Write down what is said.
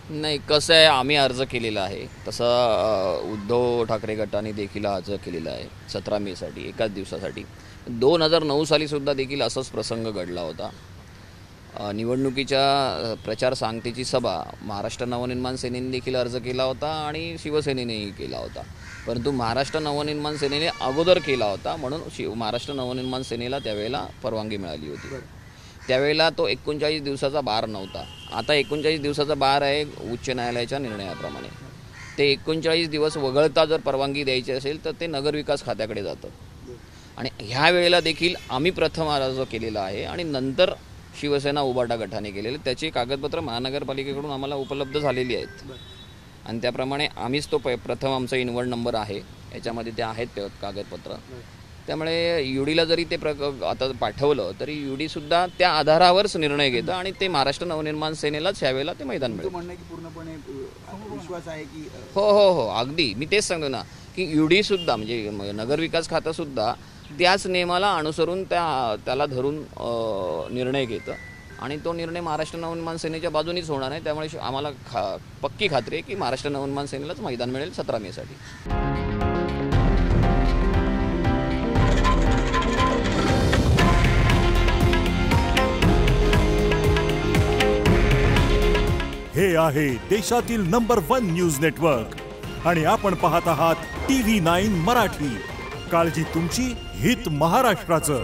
नाही, कसं आहे, आम्ही अर्ज केलेला आहे तसं उद्धव ठाकरे गटाने देखील अर्ज केलेला आहे 17 मेसाठी एकाच दिवसासाठी. 2009 साली सुद्धा देखील असाच प्रसंग घडला होता. निवडणुकीच्या प्रचार सांगतेची सभा महाराष्ट्र नवनिर्माण सेनेने देखील अर्ज केला होता आणि शिवसेनेनेही केला होता. परंतु महाराष्ट्र नवनिर्माण सेनेने अगोदर केला होता म्हणून महाराष्ट्र नवनिर्माण सेनेला त्यावेळेला परवानगी मिळाली होती. त्यावेळेला तो 39 दिवसाचा बार नव्हता. आता 39 दिवसाचा बार आहे उच्च न्यायालयाच्या निर्णयाप्रमाणे. ते 39 दिवस वगळता जर परवानगी द्यायची असेल तर ते नगरविकास खात्याकडे जातं. आणि ह्या वेळेला देखील आम्ही प्रथम अर्ज केलेला आहे आणि नंतर शिवसेना उभाटा गटाने केलेले त्याची कागदपत्र महानगरपालिकेकडून आम्हाला उपलब्ध झालेली आहेत. आणि त्याप्रमाणे आम्हीच तो प्रथम आमचा इन्व्हॉल्ड नंबर आहे याच्यामध्ये ते आहेत ते कागदपत्र. त्यामुळे युडीला जरी ते आता पाठवलं तरी युडीसुद्धा त्या आधारावरच निर्णय घेतं आणि ते महाराष्ट्र नवनिर्माण सेनेलाच यावेळेला ते मैदान मिळेल. पूर्णपणे विश्वास आहे की हो हो हो अगदी मी तेच सांगतो ना की युडीसुद्धा म्हणजे नगरविकास खातंसुद्धा त्याच नियमाला अनुसरून त्याला धरून निर्णय घेतं आणि तो निर्णय महाराष्ट्र नवनिर्माण सेनेच्या बाजूनीच होणार आहे. त्यामुळे आम्हाला पक्की खात्री आहे की महाराष्ट्र नवनिर्माण सेनेलाच मैदान मिळेल 17 मेसाठी. हे आहे देशातील नंबर 1 न्यूज नेटवर्क आणि आपण पाहत आहात TV9 मराठी. काळजी तुमची, हित महाराष्ट्राचं.